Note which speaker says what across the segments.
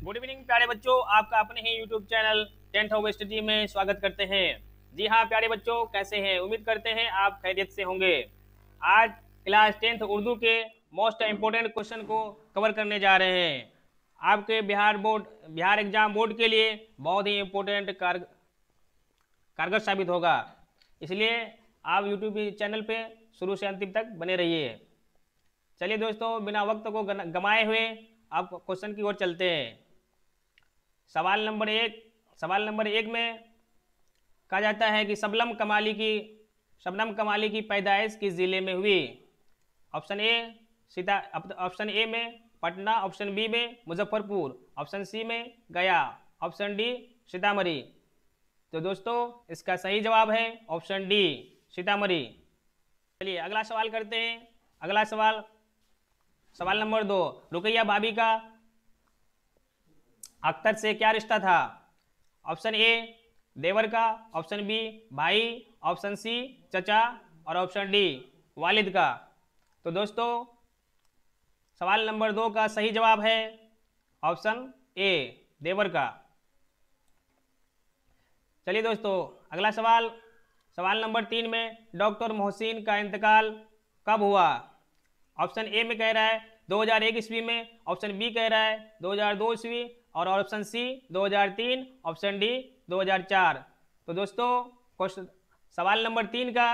Speaker 1: Good evening प्यारे बच्चों, आपका अपने ही YouTube channel 10th of study में स्वागत करते हैं। जी हाँ प्यारे बच्चों, कैसे हैं? उम्मीद करते हैं आप खैरियत से होंगे। आज क्लास 10th उर्दू के मोस्ट इम्पोर्टेंट क्वेश्चन को कवर करने जा रहे हैं। आपके बिहार एग्जाम बोर्ड के लिए बहुत ही इम्पोर्टेंट कारगर साबित होगा, इसलिए आप यूट्यूब चैनल पे शुरू से अंतिम तक बने रहिए। चलिए दोस्तों, बिना वक्त को गमाए हुए आप क्वेश्चन की ओर चलते हैं। सवाल नंबर एक में कहा जाता है कि शबनम कमाली की पैदाइश किस जिले में हुई? ऑप्शन ए में पटना, ऑप्शन बी में मुजफ्फरपुर, ऑप्शन सी में गया, ऑप्शन डी सीतामढ़ी। तो दोस्तों इसका सही जवाब है ऑप्शन डी सीतामढ़ी। चलिए अगला सवाल करते हैं। अगला सवाल नंबर 2, रुकैया भाभी का अख्तर से क्या रिश्ता था? ऑप्शन ए देवर का, ऑप्शन बी भाई, ऑप्शन सी चचा और ऑप्शन डी वालिद का। तो दोस्तों सवाल नंबर 2 का सही जवाब है ऑप्शन ए देवर का। चलिए दोस्तों अगला सवाल नंबर 3 में डॉक्टर मोहसिन का इंतकाल कब हुआ? ऑप्शन ए में कह रहा है 2001 ईस्वी में, ऑप्शन बी कह रहा है 2002 ईस्वी और ऑप्शन सी 2003, ऑप्शन डी 2004। तो दोस्तों सवाल नंबर 3 का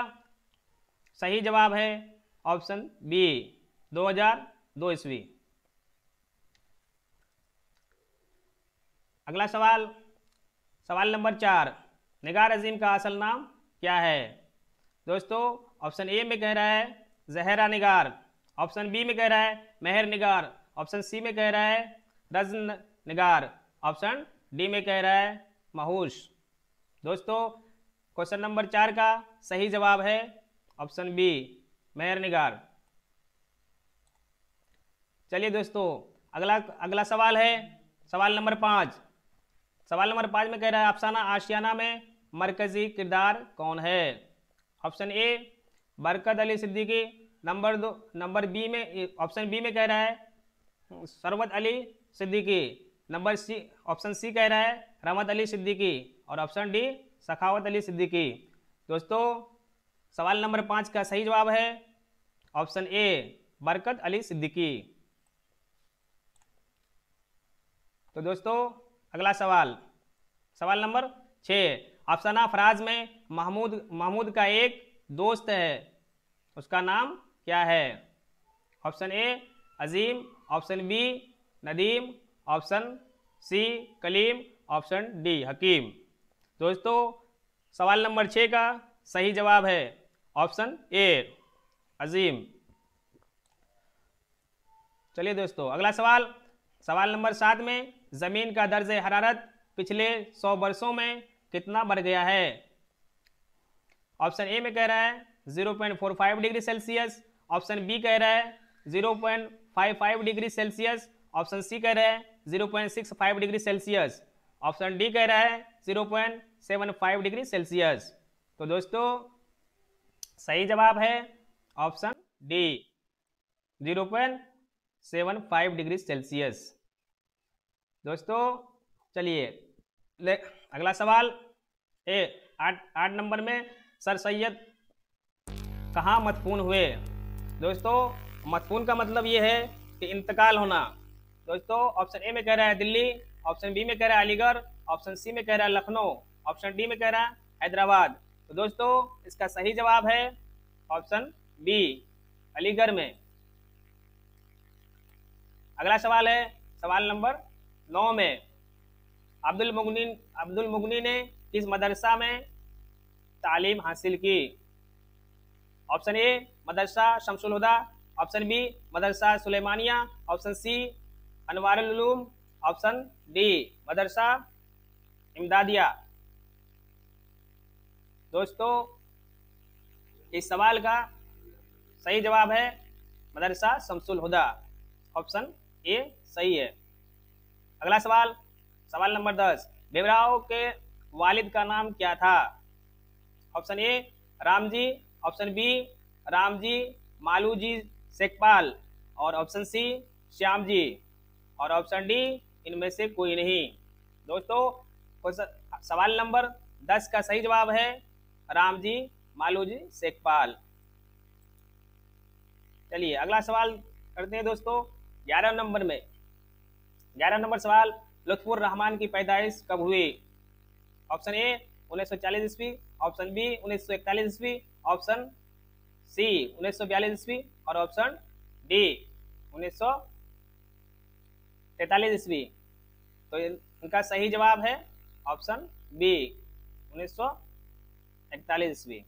Speaker 1: सही जवाब है ऑप्शन बी 2002 ईस्वी। अगला सवाल नंबर 4, निगार अजीम का असल नाम क्या है? दोस्तों ऑप्शन ए में कह रहा है जहरा निगार, ऑप्शन बी में कह रहा है मेहर निगार, ऑप्शन सी में कह रहा है रज़्न निगार, ऑप्शन डी में कह रहा है महूश। दोस्तों क्वेश्चन नंबर 4 का सही जवाब है ऑप्शन बी मेहर निगार। चलिए दोस्तों अगला सवाल है सवाल नंबर 5। सवाल नंबर 5 में कह रहा है अफसाना आशियाना में मरकजी किरदार कौन है? ऑप्शन ए बरकत अली सिद्दीकी, नंबर बी में ऑप्शन बी में कह रहा है सरवत अली सिद्दीकी, ऑप्शन सी कह रहा है रहमत अली सिद्दीकी और ऑप्शन डी सखावत अली सिद्दीकी। दोस्तों सवाल नंबर 5 का सही जवाब है ऑप्शन ए बरकत अली सिद्दीकी। तो दोस्तों अगला सवाल नंबर 6, अफसाना फराज में महमूद का एक दोस्त है, उसका नाम क्या है? Option A Azeem, option B Nadeem, option C Kaleem, option D Hakeem. दोस्तों सवाल नंबर 6 का सही जवाब है ऑप्शन ए अजीम। चलिए दोस्तों अगला सवाल नंबर 7 में ज़मीन का दर्ज हरारत पिछले 100 वर्षों में कितना बढ़ गया है? ऑप्शन ए में कह रहा है 0.45 डिग्री सेल्सियस, ऑप्शन बी कह रहा है 0.55 डिग्री सेल्सियस, ऑप्शन सी कह रहा है 0.65 डिग्री सेल्सियस, ऑप्शन डी कह रहा है 0.75 डिग्री सेल्सियस। तो दोस्तों सही जवाब है ऑप्शन डी 0.75 डिग्री सेल्सियस। दोस्तों चलिए अगला सवाल 8 नंबर में सर सैयद कहाँ मदफून हुए? दोस्तों मदफून का मतलब ये है कि इंतकाल होना। दोस्तों ऑप्शन ए में कह रहा है दिल्ली, ऑप्शन बी में कह रहा है अलीगढ़, ऑप्शन सी में कह रहा है लखनऊ, ऑप्शन डी में कह रहा है हैदराबाद। तो दोस्तों इसका सही जवाब है ऑप्शन बी अलीगढ़ में। अगला सवाल है सवाल नंबर 9 में अब्दुल मुगनी ने किस मदरसा में तालीम हासिल की? Option A Madrasa Shamsul Huda, option B Madrasa Sulemania, option C Anwarul Uloom, option D Madrasa Imdadia. दोस्तों इस सवाल का सही जवाब है मदरसा शमसुल हुदा, ऑप्शन ए सही है। अगला सवाल नंबर 10, भीमराव के वालिद का नाम क्या था? Option A Ramji, option B Ramji Maloji Sakpal और ऑप्शन सी श्याम जी और ऑप्शन डी इनमें से कोई नहीं। दोस्तों सवाल नंबर 10 का सही जवाब है रामजी मालूजी शेखपाल। चलिए अगला सवाल करते हैं दोस्तों 11 नंबर में। 11 नंबर सवाल, लुत्फुर रहमान की पैदाइश कब हुई? ऑप्शन ए 1940 ईस्वी, ऑप्शन बी 1941 ईस्वी, ऑप्शन सी 1942 ईस्वी और ऑप्शन डी 1943 ईस्वी। तो इनका सही जवाब है ऑप्शन बी 1941 ईस्वी।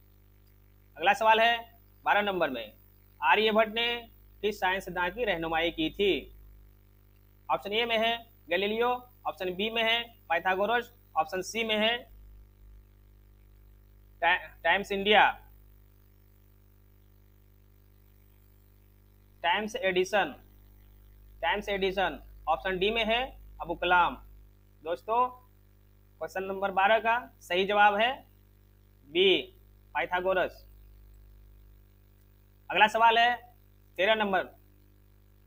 Speaker 1: अगला सवाल है 12 नंबर में, आर्यभट्ट ने किस साइंस सिद्धांत की रहनुमाई की थी? ऑप्शन ए में है गैलीलियो, ऑप्शन बी में है पाइथागोरस, ऑप्शन सी में है times India, times edition, option D में है अबू कलाम। दोस्तों क्वेश्चन नंबर 12 का सही जवाब है बी पाइथागोरस। अगला सवाल है 13 नंबर,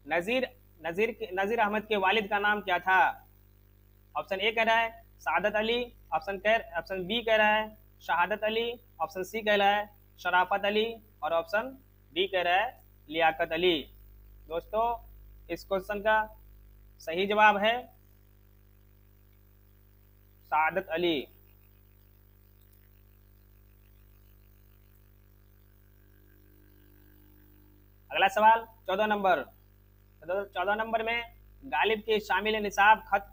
Speaker 1: नजीर अहमद के वालिद का नाम क्या था? ऑप्शन ए कह रहा है सादत अली, ऑप्शन बी कह रहा है शहादत अली, ऑप्शन सी कह रहा है शराफत अली और ऑप्शन डी कह रहा है लियाकत अली। दोस्तों इस क्वेश्चन का सही जवाब है सादत अली। अगला सवाल 14 नंबर में, गालिब के शामिल निसाब खत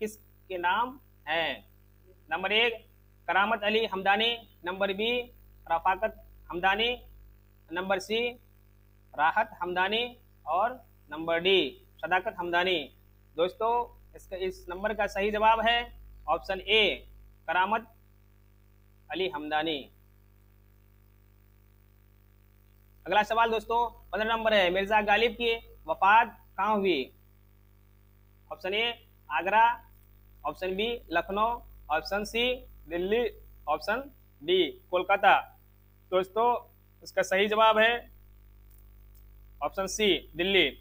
Speaker 1: किस के नाम है? Number 1 Karamat Ali Hamdani, number B Rafaqat Hamdani, number C Rahat Hamdani और नंबर डी सदाकत हमदानी। दोस्तों इस नंबर का सही जवाब है ऑप्शन ए करामत अली हमदानी। अगला सवाल दोस्तों 15 नंबर है, मिर्जा गालिब की वफात कहाँ हुई? Option A Agra, option B Lucknow, option C Delhi, option D Kolkata. दोस्तों इसका सही जवाब है ऑप्शन सी दिल्ली।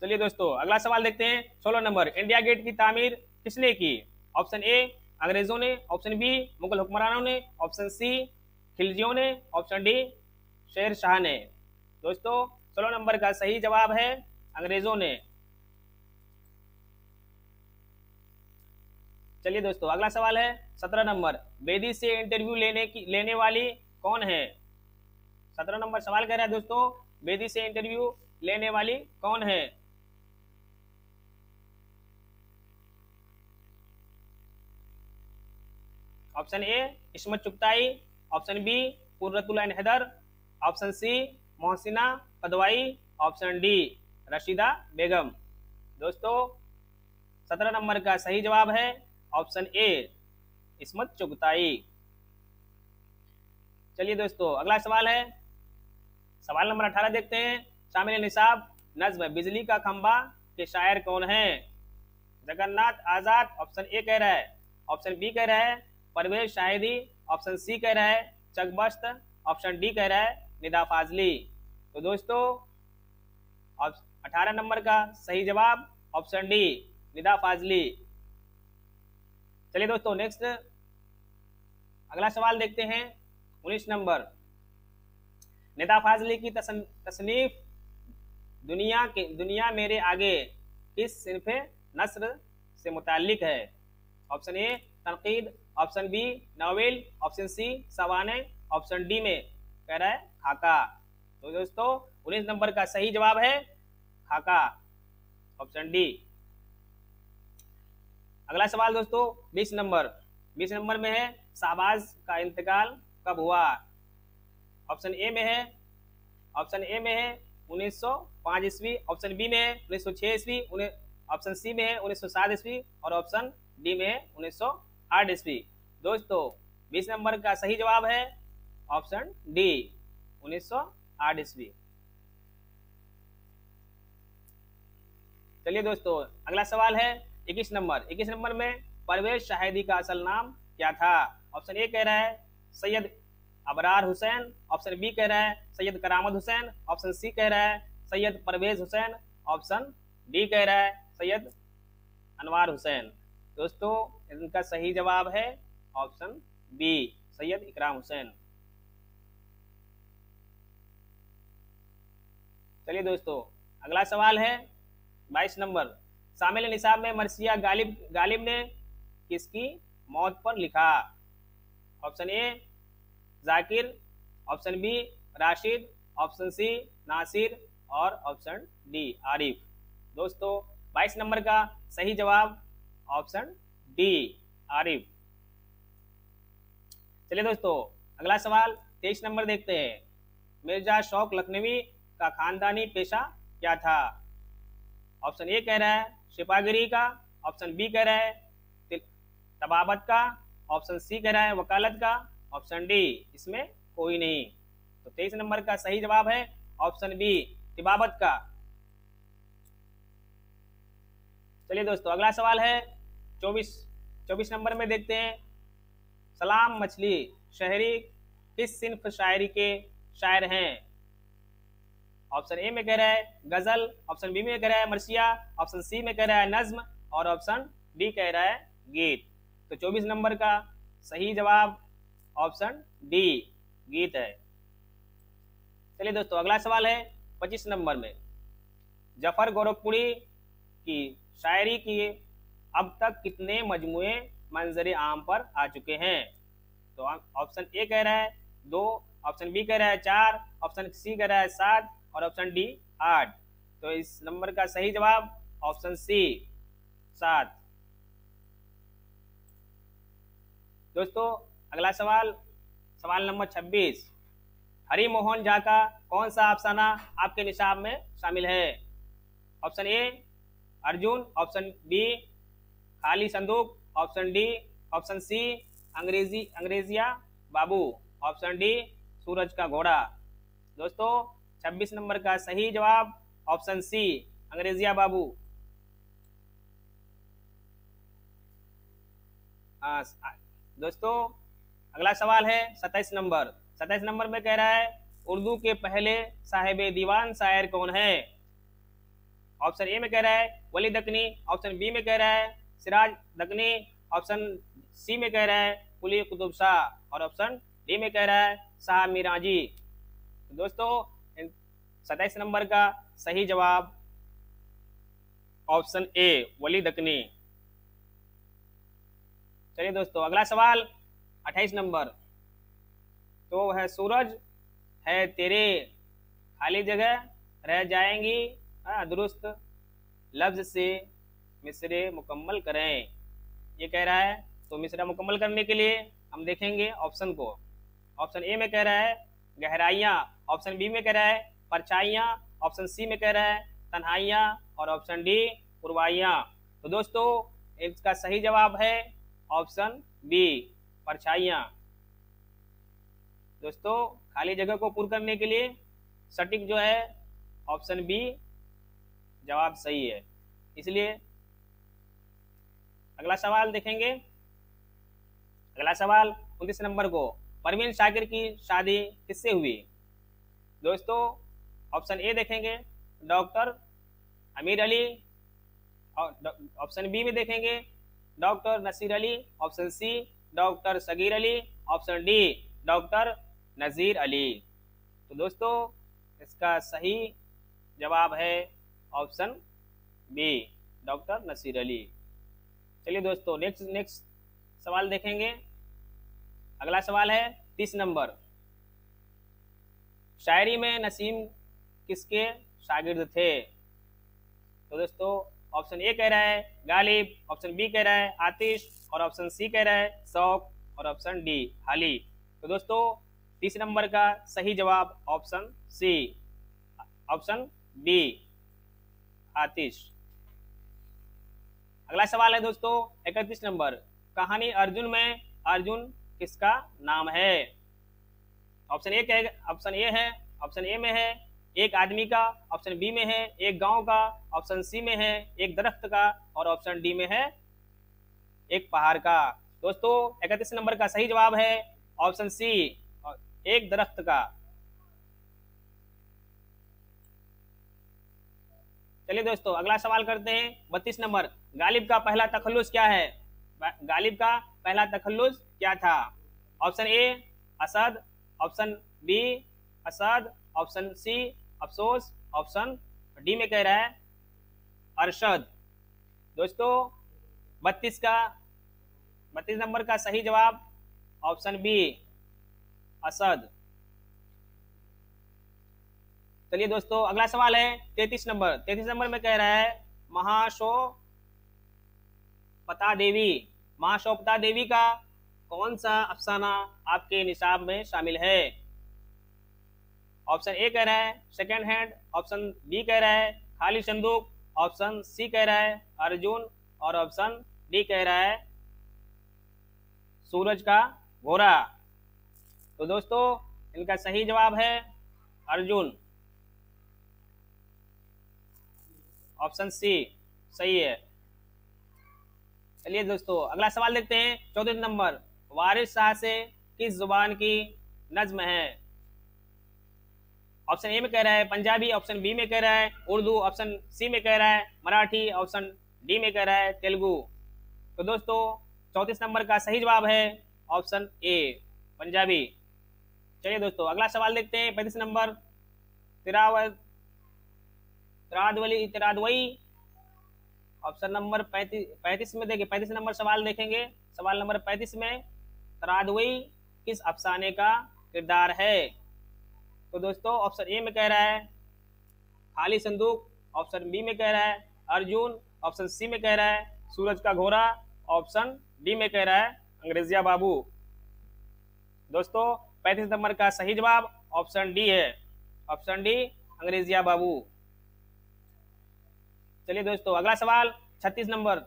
Speaker 1: चलिए दोस्तों अगला सवाल देखते हैं 16 नंबर, इंडिया गेट की तामीर किसने की? ऑप्शन ए अंग्रेजों ने, ऑप्शन बी मुगल हुक्मरानों ने, ऑप्शन सी खिलजियों ने, ऑप्शन डी शेर शाह ने। दोस्तों 16 नंबर का सही जवाब है अंग्रेजों ने। चलिए दोस्तों अगला सवाल है 17 नंबर, बेदी से इंटरव्यू लेने वाली कौन है? 17 नंबर सवाल कह रहा है दोस्तों बेदी से इंटरव्यू लेने वाली कौन है? Option A Ismat Chughtai, option B Qurratul Ain Hyder, option C Mohsina Kidwai, option D Rashida Begum. दोस्तों 17 नंबर का सही जवाब है ऑप्शन ए इस्मत चुगताई। चलिए दोस्तों अगला सवाल है सवाल नंबर 18 देखते हैं, शामिल निसाब नज्म बिजली का खंबा के शायर कौन है? जगन्नाथ आजाद ऑप्शन ए कह रहा है, ऑप्शन बी कह रहा है परवेज शाहिदी, ऑप्शन सी कह रहा है चकबस्त, ऑप्शन डी कह रहा है निदा फाजली। तो दोस्तों 18 नंबर का सही जवाब ऑप्शन डी निदा फाजली। चलिए दोस्तों नेक्स्ट अगला सवाल देखते हैं 19 नंबर, निदा फाजली की तसनीफ दुनिया मेरे आगे किस सिनफ़े नस्र से मुताल्लिक है? ऑप्शन ए तनकीद, option B novel, option C सवाने, ऑप्शन डी में कह रहा है खाका। तो दोस्तों 19 नंबर का सही जवाब है खाका, ऑप्शन डी। अगला सवाल दोस्तों 20 नंबर में है, शाहबाज का इंतकाल कब हुआ? ऑप्शन ए में है 1905 ईस्वी, ऑप्शन बी में है 1906 ईस्वी, ऑप्शन सी में है 1907 ईस्वी और ऑप्शन डी में है 1908 ईस्वी। दोस्तों 20 नंबर का सही जवाब है ऑप्शन डी 1908 ईस्वी। चलिए दोस्तों अगला सवाल है 21 नंबर में परवेज शाहिदी का असल नाम क्या था? ऑप्शन ए कह रहा है सैयद अबरार हुसैन, ऑप्शन बी कह रहा है सैयद करामत हुसैन, ऑप्शन सी कह रहा है सैयद परवेज हुसैन, ऑप्शन डी कह रहा है सैयद अनवार हुसैन। दोस्तों इनका सही जवाब है ऑप्शन बी, सैयद इकराम हुसैन। चलिए दोस्तों, अगला सवाल है 22 नंबर। शामिल निसाब में मरसिया गालिब ने किसकी मौत पर लिखा? Option A Zakir, option B Rashid, option C Nasir और ऑप्शन डी आरिफ। दोस्तों 22 नंबर का सही जवाब ऑप्शन डी आरिफ। चलिए दोस्तों, अगला सवाल 23 नंबर देखते हैं। मिर्जा शौक लखनवी का खानदानी पेशा क्या था? ऑप्शन ए कह रहा है सिपागिरी का, ऑप्शन बी कह रहा है तबाबत का, ऑप्शन सी कह रहा है वकालत का, ऑप्शन डी इसमें कोई नहीं। तो 23 नंबर का सही जवाब है ऑप्शन बी, तिबाबत का। चलिए दोस्तों, अगला सवाल है 24 नंबर में देखते हैं। सलाम मछली शहरी किस सिन्फ शायरी के शायर हैं? ऑप्शन ए में कह रहा है गजल, ऑप्शन बी में कह रहा है मरसिया, ऑप्शन सी में कह रहा है नज्म और ऑप्शन डी कह रहा है गीत। तो 24 नंबर का सही जवाब ऑप्शन डी गीत है। चलिए दोस्तों, अगला सवाल है 25 नंबर में। जफर गोरखपुरी की शायरी की अब तक कितने मजमुए मंजर आम पर आ चुके हैं? तो ऑप्शन ए कह रहा है 2, ऑप्शन बी कह रहा है 4, ऑप्शन सी कह रहा है 7 और ऑप्शन डी 8। तो इस नंबर का सही जवाब ऑप्शन सी 7। दोस्तों अगला सवाल नंबर 26। हरि मोहन झा का कौन सा अफसाना आपके निसाब में शामिल है? Option A Arjun, option B खाली संदूक, ऑप्शन डी ऑप्शन सी अंग्रेजिया बाबू, ऑप्शन डी सूरज का घोड़ा। दोस्तों 26 नंबर का सही जवाब ऑप्शन सी अंग्रेजिया बाबू। दोस्तों अगला सवाल है 27 नंबर। 27 नंबर में कह रहा है उर्दू के पहले साहिब दीवान शायर कौन है? ऑप्शन ए में कह रहा है वली दकनी, ऑप्शन बी में कह रहा है सिराज दकनी, ऑप्शन सी में कह रहा है कुली कुतुब शाह और ऑप्शन डी में कह रहा है शाह मिराजी। तो दोस्तों 27 नंबर का सही जवाब ऑप्शन ए वली दकनी। चलिए दोस्तों, अगला सवाल 28 नंबर। तो है सूरज है तेरे खाली जगह रह जाएंगी दुरुस्त लफ्ज से मिसरे मुकम्मल करें, ये कह रहा है। तो मिसरा मुकम्मल करने के लिए हम देखेंगे ऑप्शन को। ऑप्शन ए में कह रहा है गहराइयाँ, ऑप्शन बी में कह रहा है परछाइयाँ, ऑप्शन सी में कह रहा है तन्हाइयाँ और ऑप्शन डी पुरवाइयाँ। तो दोस्तों इसका सही जवाब है ऑप्शन बी परछाइयाँ। दोस्तों खाली जगह को पूर्ण करने के लिए सटीक जो है ऑप्शन बी जवाब सही है। इसलिए अगला सवाल देखेंगे। अगला सवाल 29 नंबर को, परवीन शाकिर की शादी किससे हुई? दोस्तों ऑप्शन ए देखेंगे डॉक्टर अमीर अली, ऑप्शन बी में देखेंगे doctor Naseer Ali, option C doctor Sagheer Ali, option D doctor Nazeer Ali. तो दोस्तों इसका सही जवाब है option B doctor Naseer Ali. चलिए दोस्तों नेक्स्ट सवाल देखेंगे। अगला सवाल है 30 नंबर। शायरी में नसीम किसके शागिर्द थे? तो दोस्तों ऑप्शन ए कह रहा है गालिब, ऑप्शन बी कह रहा है आतिश और ऑप्शन सी कह रहा है शौक और ऑप्शन डी हाली। तो दोस्तों 30 नंबर का सही जवाब ऑप्शन सी ऑप्शन बी आतिश। अगला सवाल है दोस्तों 31 नंबर। कहानी अर्जुन में अर्जुन किसका नाम है? ऑप्शन ए में है एक आदमी का, ऑप्शन बी में है एक गांव का, ऑप्शन सी में है एक दरख्त का और ऑप्शन डी में है एक पहाड़ का। दोस्तों 31 नंबर का सही जवाब है ऑप्शन सी एक दरख्त का। चलिए दोस्तों अगला सवाल करते हैं 32 नंबर। गालिब का पहला तखल्लुस क्या है? गालिब का पहला तखल्लुस क्या था? Option A Asad, option B Asad, option C अफसोस, ऑप्शन डी में कह रहा है अरशद। दोस्तों 32 नंबर का सही जवाब ऑप्शन बी असद। चलिए दोस्तों अगला सवाल है 33 नंबर। 33 नंबर में कह रहा है महाशोपता देवी। महाशोपता देवी का कौन सा अफसाना आपके निसाब में शामिल है? ऑप्शन ए कह रहा है सेकेंड हैंड, ऑप्शन बी कह रहा है खाली संदूक, ऑप्शन सी कह रहा है अर्जुन और ऑप्शन डी कह रहा है सूरज का घोड़ा। तो दोस्तों इनका सही जवाब है अर्जुन, ऑप्शन सी सही है। चलिए दोस्तों अगला सवाल देखते हैं 34 नंबर। वारिस शाह से किस जुबान की नज्म है? ऑप्शन ए में कह रहा है पंजाबी, ऑप्शन बी में कह रहा है उर्दू, ऑप्शन सी में कह रहा है मराठी, ऑप्शन डी में कह रहा है तेलुगु। तो दोस्तों 34 नंबर का सही जवाब है ऑप्शन ए पंजाबी। चलिए दोस्तों अगला सवाल देखते हैं 35 नंबर। तिरादवई ऑप्शन नंबर 35 में देखिए 35 नंबर सवाल देखेंगे। सवाल नंबर 35 में तिरादवई किस अफसाने का किरदार है? तो दोस्तों ऑप्शन ए में कह रहा है खाली संदूक, ऑप्शन बी में कह रहा है अर्जुन, ऑप्शन सी में कह रहा है सूरज का घोड़ा, ऑप्शन डी में कह रहा है अंग्रेजिया बाबू। दोस्तों 35 नंबर का सही जवाब ऑप्शन डी है, ऑप्शन डी अंग्रेजिया बाबू। चलिए दोस्तों अगला सवाल 36 नंबर।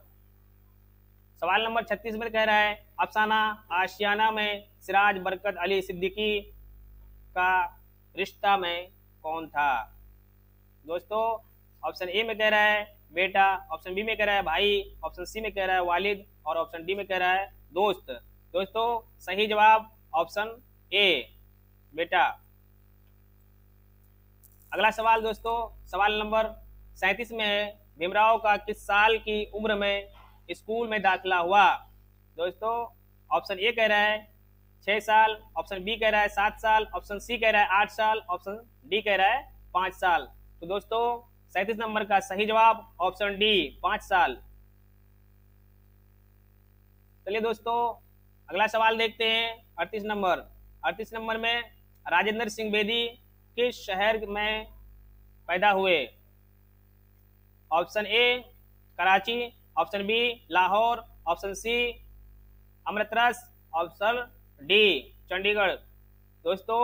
Speaker 1: सवाल नंबर 36 में कह रहा है अफसाना आशियाना में सिराज बरकत अली सिद्दीकी का रिश्ता में कौन था? दोस्तों ऑप्शन ए में कह रहा है बेटा, ऑप्शन बी में कह रहा है भाई, ऑप्शन सी में कह रहा है वालिद और ऑप्शन डी में कह रहा है दोस्त। दोस्तों सही जवाब ऑप्शन ए बेटा। अगला सवाल दोस्तों सवाल नंबर 37 में है भीमराव का किस साल की उम्र में स्कूल में दाखिला हुआ? दोस्तों ऑप्शन ए कह रहा है 6 साल, ऑप्शन बी कह रहा है 7 साल, ऑप्शन सी कह रहा है 8 साल, ऑप्शन डी कह रहा है 5 साल। तो दोस्तों 37 नंबर का सही जवाब ऑप्शन डी 5 साल। चलिए दोस्तों अगला सवाल देखते हैं 38 नंबर। 38 नंबर में राजेंद्र सिंह बेदी किस शहर में पैदा हुए? Option A Karachi, option B Lahore, option C Amritsar, option D Chandigarh. दोस्तों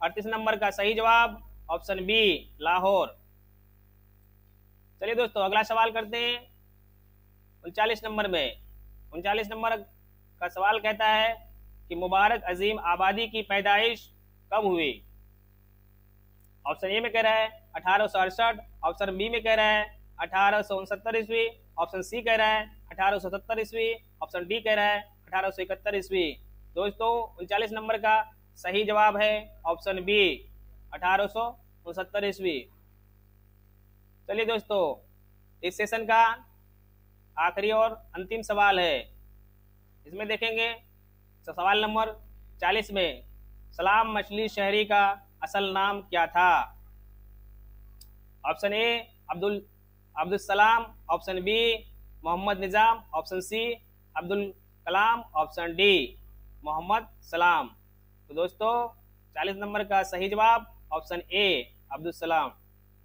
Speaker 1: 38 नंबर का सही जवाब ऑप्शन बी लाहौर। चलिए दोस्तों अगला सवाल करते हैं 39 नंबर में। 39 नंबर का सवाल कहता है कि मुबारक अजीम आबादी की पैदाइश कब हुई? ऑप्शन ए में कह रहा है 1868, ऑप्शन बी में कह रहा है 1869 ईस्वी, ऑप्शन सी कह रहा है 1870 ईस्वी, ऑप्शन डी कह रहा है 1871 ईस्वी। दोस्तों 39 नंबर का सही जवाब है ऑप्शन बी 1869 ईस्वी। चलिए दोस्तों इस सेशन का आखिरी और अंतिम सवाल है, इसमें देखेंगे सवाल नंबर 40 में सलाम मछली शहरी का असल नाम क्या था? ऑप्शन ए अब्दुल सलाम, ऑप्शन बी मोहम्मद निज़ाम, option C Abdul Kalam, option D Mohammad सलाम। तो दोस्तों 40 नंबर का सही जवाब ऑप्शन ए अब्दुल सलाम।